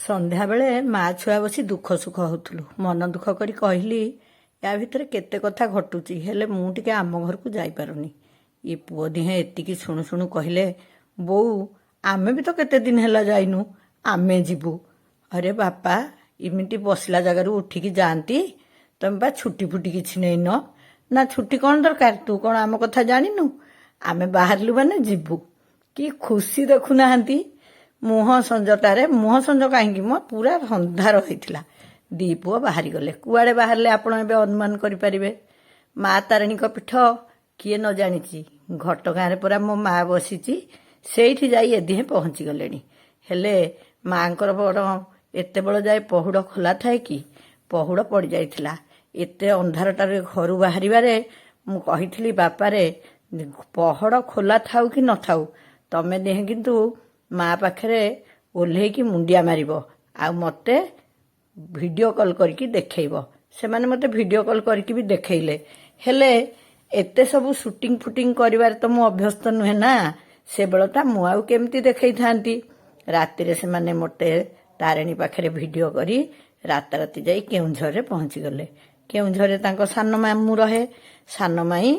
ସନ୍ଧ୍ୟାବେଳେ ମା ଛୁଆ ବସି ଦୁଃଖ ସୁଖ ହଉଥିଲୁ। ମନ ଦୁଃଖ କରି କହିଲି, ୟା ଭିତରେ କେତେ କଥା ଘଟୁଛି, ହେଲେ ମୁଁ ଟିକେ ଆମ ଘରକୁ ଯାଇପାରୁନି। ଏ ପୁଅ ଦିହେଁ ଏତିକି ଶୁଣୁ ଶୁଣୁ କହିଲେ, ବୋଉ ଆମେ ବି ତ କେତେ ଦିନ ହେଲା ଯାଇନୁ, ଆମେ ଯିବୁ। ଅରେ ବାପା, ଏମିତି ବସିଲା ଜାଗାରୁ ଉଠିକି ଯାଆନ୍ତି? ତମେ ବା ଛୁଟି ଫୁଟି କିଛି ନେଇନ? ନା ଛୁଟି କ'ଣ ଦରକାର? ତୁ କ'ଣ ଆମ କଥା ଜାଣିନୁ? ଆମେ ବାହାରିଲୁ ମାନେ ଯିବୁ। କି ଖୁସି ଦେଖୁନାହାନ୍ତି। ମୁହଁ ସଞ୍ଜ କାହିଁକି ମୋ ପୁରା ଅନ୍ଧାର ହେଇଥିଲା। ଦି ପୁଅ ବାହାରି ଗଲେ। କୁଆଡ଼େ ବାହାରିଲେ ଆପଣ ଏବେ ଅନୁମାନ କରିପାରିବେ? ମା ତାରିଣୀଙ୍କ ପୀଠ କିଏ ନ ଜାଣିଛି? ଘଟଗାଁରେ ପରା ମୋ ମା ବସିଛି, ସେଇଠି ଯାଇ ଏଦିହେଁ ପହଞ୍ଚି ଗଲେଣି। ହେଲେ ମାଙ୍କର ବଡ଼ ଏତେ ବେଳ ଯାଏ ପହୁଡ଼ ଖୋଲା ଥାଏ କି? ପହୁଡ଼ ପଡ଼ିଯାଇଥିଲା। ଏତେ ଅନ୍ଧାରଟାରେ ଘରୁ ବାହାରିବାରେ ମୁଁ କହିଥିଲି, ବାପାରେ ପହଡ଼ ଖୋଲା ଥାଉ କି ନଥାଉ, ତମେ ଦେହେଁ କିନ୍ତୁ ମା ପାଖରେ ଓହ୍ଲେଇକି ମୁଣ୍ଡିଆ ମାରିବ, ଆଉ ମୋତେ ଭିଡ଼ିଓ କଲ୍ କରିକି ଦେଖେଇବ। ସେମାନେ ମୋତେ ଭିଡ଼ିଓ କଲ୍ କରିକି ବି ଦେଖେଇଲେ। ହେଲେ ଏତେ ସବୁ ସୁଟିଂ ଫୁଟିଂ କରିବାରେ ତ ମୁଁ ଅଭ୍ୟସ୍ତ ନୁହେଁ ନା। ସେବେଳଟା ମୁଁ ଆଉ କେମିତି ଦେଖେଇଥାନ୍ତି? ରାତିରେ ସେମାନେ ମୋତେ ତାରିଣୀ ପାଖରେ ଭିଡ଼ିଓ କରି ରାତାରାତି ଯାଇ କେଉଁଝରରେ ପହଞ୍ଚିଗଲେ। କେଉଁଝରରେ ତାଙ୍କ ସାନ ମାମୁଁ ରହେ। ସାନ ମାଇଁ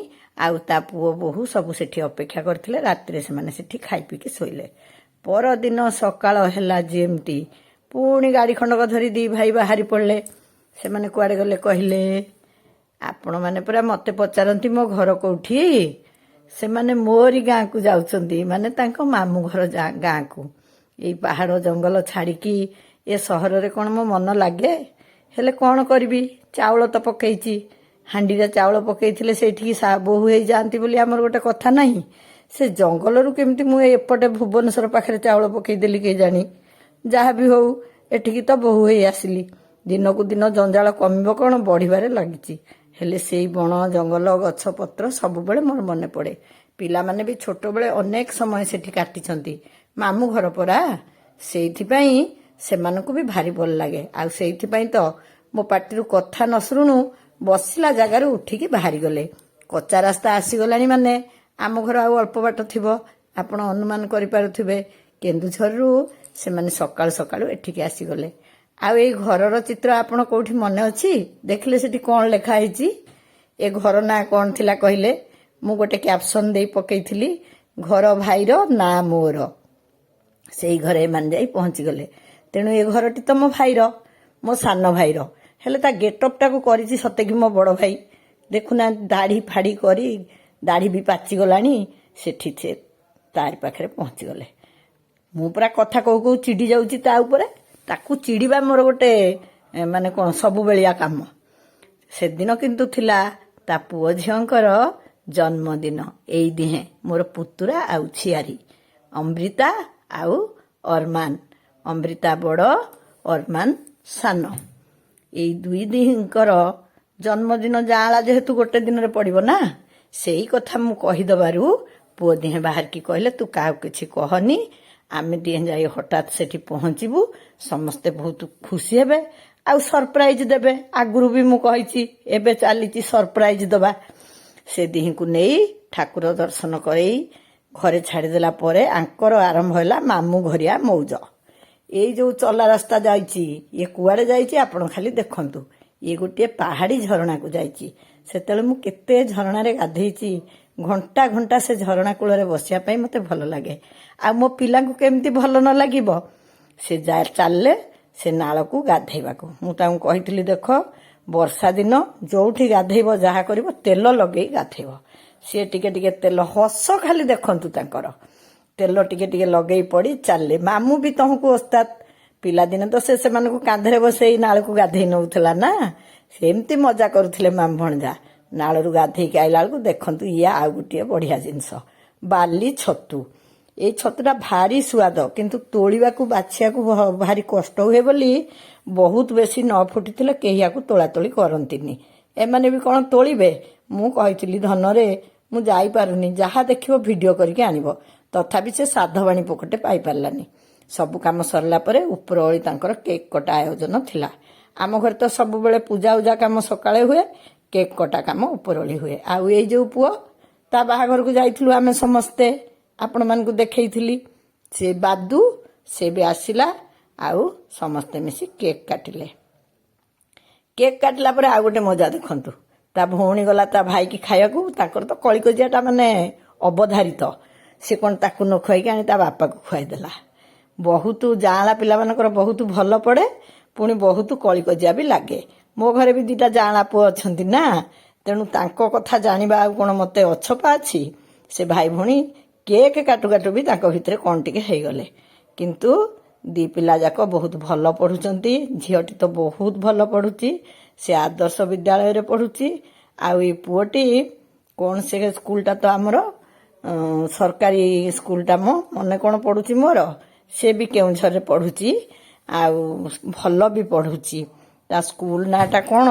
ଆଉ ତା ପୁଅ ବୋହୂ ସବୁ ସେଠି ଅପେକ୍ଷା କରିଥିଲେ। ରାତିରେ ସେମାନେ ସେଠି ଖାଇ ପିଇକି ଶୋଇଲେ। ପରଦିନ ସକାଳ ହେଲା ଯେମିତି ପୁଣି ଗାଡ଼ି ଖଣ୍ଡକ ଧରି ଦି ଭାଇ ବାହାରି ପଡ଼ିଲେ। ସେମାନେ କୁଆଡ଼େ ଗଲେ କହିଲେ? ଆପଣମାନେ ପୁରା ମୋତେ ପଚାରନ୍ତି ମୋ ଘର କୋଉଠି? ସେମାନେ ମୋରି ଗାଁକୁ ଯାଉଛନ୍ତି, ମାନେ ତାଙ୍କ ମାମୁଁ ଘର ଗାଁକୁ। ଏଇ ପାହାଡ଼ ଜଙ୍ଗଲ ଛାଡ଼ିକି ଏ ସହରରେ କ'ଣ ମୋ ମନ ଲାଗେ? ହେଲେ କ'ଣ କରିବି? ଚାଉଳ ତ ପକେଇଛି। ହାଣ୍ଡିରେ ଚାଉଳ ପକେଇଥିଲେ ସେଇଠିକି ବୋହୂ ହେଇଯାଆନ୍ତି ବୋଲି ଆମର ଗୋଟେ କଥା ନାହିଁ। ସେ ଜଙ୍ଗଲରୁ କେମିତି ମୁଁ ଏପଟେ ଭୁବନେଶ୍ୱର ପାଖରେ ଚାଉଳ ପକେଇଦେଲି କେଜାଣି। ଯାହା ବି ହଉ, ଏଠିକି ତ ବୋହୂ ହେଇ ଆସିଲି। ଦିନକୁ ଦିନ ଜଞ୍ଜାଳ କମିବ କ'ଣ, ବଢ଼ିବାରେ ଲାଗିଛି। ହେଲେ ସେଇ ବଣ ଜଙ୍ଗଲ ଗଛ ପତ୍ର ସବୁବେଳେ ମୋର ମନେ ପଡ଼େ। ପିଲାମାନେ ବି ଛୋଟବେଳେ ଅନେକ ସମୟ ସେଠି କାଟିଛନ୍ତି। ମାମୁଁ ଘର ପରା, ସେଇଥିପାଇଁ ସେମାନଙ୍କୁ ବି ଭାରି ଭଲ ଲାଗେ। ଆଉ ସେଇଥିପାଇଁ ତ ମୋ ପାଟିରୁ କଥା ନ ଶୁଣୁ ବସିଲା ଜାଗାରୁ ଉଠିକି ବାହାରିଗଲେ। କଚା ରାସ୍ତା ଆସିଗଲାଣି ମାନେ ଆମ ଘର ଆଉ ଅଳ୍ପ ବାଟ ଥିବ। ଆପଣ ଅନୁମାନ କରିପାରୁଥିବେ। କେନ୍ଦୁଝରରୁ ସେମାନେ ସକାଳୁ ସକାଳୁ ଏଠିକି ଆସିଗଲେ। ଆଉ ଏଇ ଘରର ଚିତ୍ର ଆପଣ କୋଉଠି ମନେ ଅଛି? ଦେଖିଲେ ସେଠି କ'ଣ ଲେଖା ହେଇଛି? ଏ ଘର ନାଁ କ'ଣ ଥିଲା କହିଲେ? ମୁଁ ଗୋଟେ କ୍ୟାପସନ୍ ଦେଇ ପକେଇଥିଲି, ଘର ଭାଇର ନାଁ ମୋର। ସେଇ ଘରେ ଏମାନେ ଯାଇ ପହଞ୍ଚିଗଲେ। ତେଣୁ ଏ ଘରଟି ତ ମୋ ଭାଇର, ମୋ ସାନ ଭାଇର। ହେଲେ ତା ଗେଟଅପ୍ଟାକୁ କରିଛି ସତେକି ମୋ ବଡ଼ ଭାଇ। ଦେଖୁନାହାନ୍ତି, ଦାଢ଼ି ଫାଡ଼ି କରି, ଦାଢ଼ି ବି ପାଚିଗଲାଣି। ସେଠି ସେ ତାରି ପାଖରେ ପହଞ୍ଚିଗଲେ। ମୁଁ ପୁରା କଥା କହୁ କହୁ ଚିଡ଼ି ଯାଉଛି ତା ଉପରେ। ତାକୁ ଚିଡ଼ିବା ମୋର ଗୋଟେ ମାନେ କ'ଣ ସବୁବେଳିଆ କାମ। ସେଦିନ କିନ୍ତୁ ଥିଲା ତା ପୁଅ ଝିଅଙ୍କର ଜନ୍ମଦିନ। ଏଇ ଦିହେଁ ମୋର ପୁତୁରା ଆଉ ଝିଆରୀ ଅମ୍ରିତା ଆଉ ଅରମାନ। ଅମ୍ରିତା ବଡ଼, ଅରମାନ ସାନ। ଏଇ ଦୁଇ ଦିହିଁଙ୍କର ଜନ୍ମଦିନ ଯାଆଁଳା ଯେହେତୁ ଗୋଟେ ଦିନରେ ପଡ଼ିବ ନା, ସେଇ କଥା ମୁଁ କହିଦେବାରୁ ପୁଅ ଦିହେଁ ବାହାରିକି କହିଲେ, ତୁ କାହାକୁ କିଛି କହନି, ଆମେ ଦିହେଁ ଯାଇ ହଠାତ୍ ସେଠି ପହଞ୍ଚିବୁ, ସମସ୍ତେ ବହୁତ ଖୁସି ହେବେ ଆଉ ସରପ୍ରାଇଜ ଦେବେ। ଆଗରୁ ବି ମୁଁ କହିଛି, ଏବେ ଚାଲିଛି ସରପ୍ରାଇଜ ଦେବା। ସେ ଦିହିଁଙ୍କୁ ନେଇ ଠାକୁର ଦର୍ଶନ କରେଇ ଘରେ ଛାଡ଼ିଦେଲା ପରେ ଆଙ୍କର ଆରମ୍ଭ ହେଲା ମାମୁଁ ଘରିଆ ମଉଜ। ଏଇ ଯୋଉ ଚଲା ରାସ୍ତା ଯାଇଛି, ଇଏ କୁଆଡ଼େ ଯାଇଛି ଆପଣ ଖାଲି ଦେଖନ୍ତୁ। ଇଏ ଗୋଟିଏ ପାହାଡ଼ି ଝରଣାକୁ ଯାଇଛି। ସେତେବେଳେ ମୁଁ କେତେ ଝରଣାରେ ଗାଧେଇଛି। ଘଣ୍ଟା ଘଣ୍ଟା ସେ ଝରଣା କୂଳରେ ବସିବା ପାଇଁ ମୋତେ ଭଲ ଲାଗେ। ଆଉ ମୋ ପିଲାଙ୍କୁ କେମିତି ଭଲ ନ ଲାଗିବ? ସେ ଚାଲିଲେ ସେ ନାଳକୁ ଗାଧେଇବାକୁ। ମୁଁ ତାଙ୍କୁ କହିଥିଲି, ଦେଖ ବର୍ଷା ଦିନ ଯୋଉଠି ଗାଧେଇବ ଯାହା କରିବ ତେଲ ଲଗେଇ ଗାଧେଇବ। ସିଏ ଟିକେ ଟିକେ ତେଲ, ହସ ଖାଲି ଦେଖନ୍ତୁ ତାଙ୍କର। ତେଲ ଟିକେ ଟିକେ ଲଗେଇ ପଡ଼ି ଚାଲିଲେ। ମାମୁଁ ବି ତମକୁ ଓସ୍ତାଦ। ପିଲାଦିନେ ତ ସେମାନଙ୍କୁ କାନ୍ଧରେ ବସେଇ ନାଳକୁ ଗାଧେଇ ନେଉଥିଲା ନା। ସେମିତି ମଜା କରୁଥିଲେ ମାମୁଁ ଭଣଜା। ନାଳରୁ ଗାଧେଇକି ଆଇଲା ବେଳକୁ ଦେଖନ୍ତୁ, ଇଏ ଆଉ ଗୋଟିଏ ବଢ଼ିଆ ଜିନିଷ, ବାଲି ଛତୁ। ଏଇ ଛତୁଟା ଭାରି ସୁଆଦ, କିନ୍ତୁ ତୋଳିବାକୁ ବାଛିବାକୁ ଭାରି କଷ୍ଟ ହୁଏ ବୋଲି ବହୁତ ବେଶୀ ନ ଫୁଟିଥିଲେ କେହି ୟାକୁ ତୋଳାତୋଳି କରନ୍ତିନି। ଏମାନେ ବି କ'ଣ ତୋଳିବେ? ମୁଁ କହିଥିଲି, ଧନରେ ମୁଁ ଯାଇପାରୁନି, ଯାହା ଦେଖିବ ଭିଡ଼ିଓ କରିକି ଆଣିବ। ତଥାପି ସେ ସାଧବାଣୀ ପୋକଟେ ପାଇପାରିଲାନି। ସବୁ କାମ ସରିଲା ପରେ ଉପରଓଳି ତାଙ୍କର କେକ୍ କଟା ଆୟୋଜନ ଥିଲା। ଆମ ଘରେ ତ ସବୁବେଳେ ପୂଜା ଉଜା କାମ ସକାଳେ ହୁଏ, କେକ୍ କଟା କାମ ଉପରଓଳି ହୁଏ। ଆଉ ଏଇ ଯୋଉ ପୁଅ, ତା ବାହାଘରକୁ ଯାଇଥିଲୁ ଆମେ ସମସ୍ତେ, ଆପଣମାନଙ୍କୁ ଦେଖେଇଥିଲି। ସେ ବାଦୁ, ସେ ବି ଆସିଲା। ଆଉ ସମସ୍ତେ ମିଶି କେକ୍ କାଟିଲେ। କେକ୍ କାଟିଲା ପରେ ଆଉ ଗୋଟେ ମଜା ଦେଖନ୍ତୁ, ତା ଭଉଣୀ ଗଲା ତା ଭାଇକି ଖାଇବାକୁ। ତାଙ୍କର ତ କଳିକଜିଆଟା ମାନେ ଅବଧାରିତ। ସେ କ'ଣ ତାକୁ ନ ଖୁଆଇକି ଆଣି ତା ବାପାକୁ ଖୁଆଇଦେଲା। ବହୁତ ଯାଆଁଳା ପିଲାମାନଙ୍କର ବହୁତ ଭଲ ପଡ଼େ, ପୁଣି ବହୁତ କଳିକଜିଆ ବି ଲାଗେ। ମୋ ଘରେ ବି ଦୁଇଟା ଯାଆଁଳା ପୁଅ ଅଛନ୍ତି ନା, ତେଣୁ ତାଙ୍କ କଥା ଜାଣିବା ଆଉ କ'ଣ ମୋତେ ଅଛପା ଅଛି। ସେ ଭାଇ ଭଉଣୀ କେକ୍ କାଟୁ କାଟୁ ବି ତାଙ୍କ ଭିତରେ କ'ଣ ଟିକେ ହେଇଗଲେ। କିନ୍ତୁ ଦି ପିଲା ଯାକ ବହୁତ ଭଲ ପଢ଼ୁଛନ୍ତି। ଝିଅଟି ତ ବହୁତ ଭଲ ପଢ଼ୁଛି, ସେ ଆଦର୍ଶ ବିଦ୍ୟାଳୟରେ ପଢ଼ୁଛି। ଆଉ ଏ ପୁଅଟି କ'ଣ ସେ ସ୍କୁଲଟା ତ ଆମର ସରକାରୀ ସ୍କୁଲଟା ମନେ କ'ଣ ପଢ଼ୁଛି ମୋର, ସେ ବି କେଉଁଝରରେ ପଢ଼ୁଛି। ଆଉ ଭଲ ବି ପଢ଼ୁଛି। ତା ସ୍କୁଲ ନାଁଟା କ'ଣ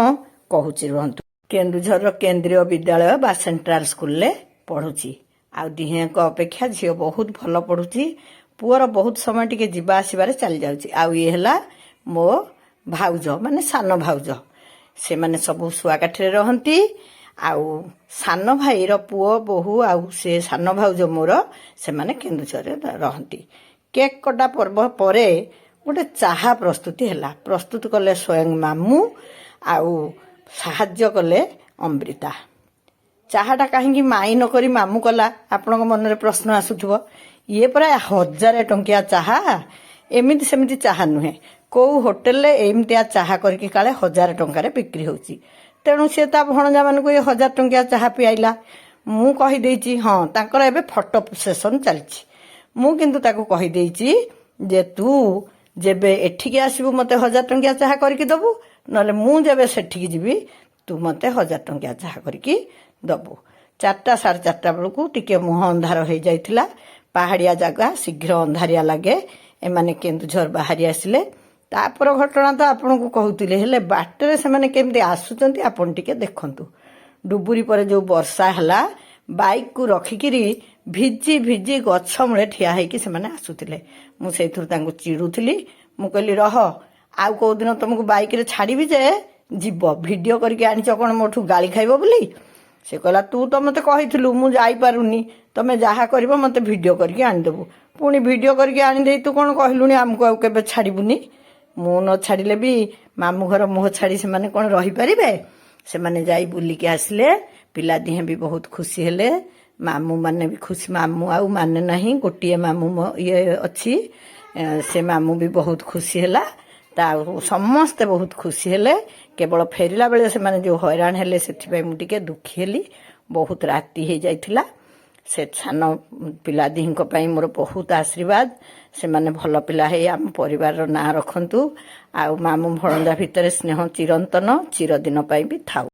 କହୁଛି ରୁହନ୍ତୁ। କେନ୍ଦୁଝରର କେନ୍ଦ୍ରୀୟ ବିଦ୍ୟାଳୟ ବା ସେଣ୍ଟ୍ରାଲ ସ୍କୁଲରେ ପଢ଼ୁଛି। ଆଉ ଦିହେଁଙ୍କ ଅପେକ୍ଷା ଝିଅ ବହୁତ ଭଲ ପଢ଼ୁଛି। ପୁଅର ବହୁତ ସମୟ ଟିକେ ଯିବା ଆସିବାରେ ଚାଲିଯାଉଛି। ଆଉ ଇଏ ହେଲା ମୋ ଭାଉଜ, ମାନେ ସାନ ଭାଉଜ। ସେମାନେ ସବୁ ଶୁଆକାଠିରେ ରହନ୍ତି। ଆଉ ସାନ ଭାଇର ପୁଅ ବୋହୂ ଆଉ ସେ ସାନ ଭାଉଜ ମୋର, ସେମାନେ କେନ୍ଦୁଝରରେ ରହନ୍ତି। କେକ୍ କଟା ପର୍ବ ପରେ ଗୋଟେ ଚାହା ପ୍ରସ୍ତୁତି ହେଲା। ପ୍ରସ୍ତୁତ କଲେ ସ୍ୱୟଂ ମାମୁଁ, ଆଉ ସାହାଯ୍ୟ କଲେ ଅମ୍ବୃତା। ଚାହାଟା କାହିଁକି ମାଇଁ ନ କରି ମାମୁଁ କଲା, ଆପଣଙ୍କ ମନରେ ପ୍ରଶ୍ନ ଆସୁଥିବ। ଇଏ ପ୍ରାୟ 1000 ଟଙ୍କିଆ ଚାହା, ଏମିତି ସେମିତି ଚାହା ନୁହେଁ। କୋଉ ହୋଟେଲରେ ଏମିତିଆ ଚାହା କରିକି କାଳେ 1000 ଟଙ୍କାରେ ବିକ୍ରି ହେଉଛି। ତେଣୁ ସେ ତା ଭଣଜାମାନଙ୍କୁ ଏ 1000 ଟଙ୍କିଆ ଚାହା ପିଆଇଲା। ମୁଁ କହିଦେଇଛି, ହଁ ତାଙ୍କର ଏବେ ଫଟୋ ସେସନ୍ ଚାଲିଛି। ମୁଁ କିନ୍ତୁ ତାକୁ କହିଦେଇଛି ଯେ ତୁ ଯେବେ ଏଠିକି ଆସିବୁ ମୋତେ 1000 ଟଙ୍କିଆ ଚାହା କରିକି ଦେବୁ, ନହେଲେ ମୁଁ ଯେବେ ସେଠିକି ଯିବି ତୁ ମୋତେ 1000 ଟଙ୍କିଆ ଚାହା କରିକି ଦେବୁ। 4ଟା 4:30 ବେଳକୁ ଟିକେ ମୁହଁ ଅନ୍ଧାର ହେଇଯାଇଥିଲା। ପାହାଡ଼ିଆ ଜାଗା, ଶୀଘ୍ର ଅନ୍ଧାରିଆ ଲାଗେ। ଏମାନେ କେନ୍ଦୁଝର ବାହାରି ଆସିଲେ। ତାପର ଘଟଣା ତ ଆପଣଙ୍କୁ କହୁଥିଲେ, ହେଲେ ବାଟରେ ସେମାନେ କେମିତି ଆସୁଛନ୍ତି ଆପଣ ଟିକେ ଦେଖନ୍ତୁ। ଡୁବୁରି ପରେ ଯେଉଁ ବର୍ଷା ହେଲା, ବାଇକକୁ ରଖିକିରି ଭିଜି ଭିଜି ଗଛ ମୂଳେ ଠିଆ ହେଇକି ସେମାନେ ଆସୁଥିଲେ। ମୁଁ ସେଇଥିରୁ ତାଙ୍କୁ ଚିଡ଼ୁଥିଲି। ମୁଁ କହିଲି ରହ, ଆଉ କେଉଁଦିନ ତୁମକୁ ବାଇକରେ ଛାଡ଼ିବି ଯେ ଯିବ। ଭିଡ଼ିଓ କରିକି ଆଣିଛ କ'ଣ ମୋଠୁ ଗାଳି ଖାଇବ ବୋଲି? ସେ କହିଲା ତୁ ତ ମୋତେ କହିଥିଲୁ ମୁଁ ଯାଇପାରୁନି, ତମେ ଯାହା କରିବ ମୋତେ ଭିଡ଼ିଓ କରିକି ଆଣିଦେବୁ। ପୁଣି ଭିଡ଼ିଓ କରିକି ଆଣିଦେଇ ତୁ କ'ଣ କହିଲୁଣି ଆମକୁ ଆଉ କେବେ ଛାଡ଼ିବୁନି। ମୁଁ ନ ଛାଡ଼ିଲେ ବି ମାମୁଁ ଘର ମୁହଁ ଛାଡ଼ି ସେମାନେ କ'ଣ ରହିପାରିବେ? ସେମାନେ ଯାଇ ବୁଲିକି ଆସିଲେ। ପିଲା ଦିହେଁ ବି ବହୁତ ଖୁସି ହେଲେ। ମାମୁଁ ମାନେ ବି ଖୁସି। ମାମୁଁ ଆଉ ମାନେ ନାହିଁ, ଗୋଟିଏ ମାମୁଁ ଇଏ ଅଛି, ସେ ମାମୁଁ ବି ବହୁତ ଖୁସି ହେଲା। ତା ସମସ୍ତେ ବହୁତ ଖୁସି ହେଲେ। କେବଳ ଫେରିଲା ବେଳେ ସେମାନେ ଯେଉଁ ହଇରାଣ ହେଲେ ସେଥିପାଇଁ ମୁଁ ଟିକେ ଦୁଃଖୀ ହେଲି। ବହୁତ ରାତି ହେଇଯାଇଥିଲା। ସେ ସାନ ପିଲା ଦିହିଁଙ୍କ ପାଇଁ ମୋର ବହୁତ ଆଶୀର୍ବାଦ। ସେମାନେ ଭଲ ପିଲା ହେଇ ଆମ ପରିବାରର ନାଁ ରଖନ୍ତୁ। ଆଉ ମାମୁଁ ଭଣଜା ଭିତରେ ସ୍ନେହ ଚିରନ୍ତନ, ଚିରଦିନ ପାଇଁ ବି ଥାଉ।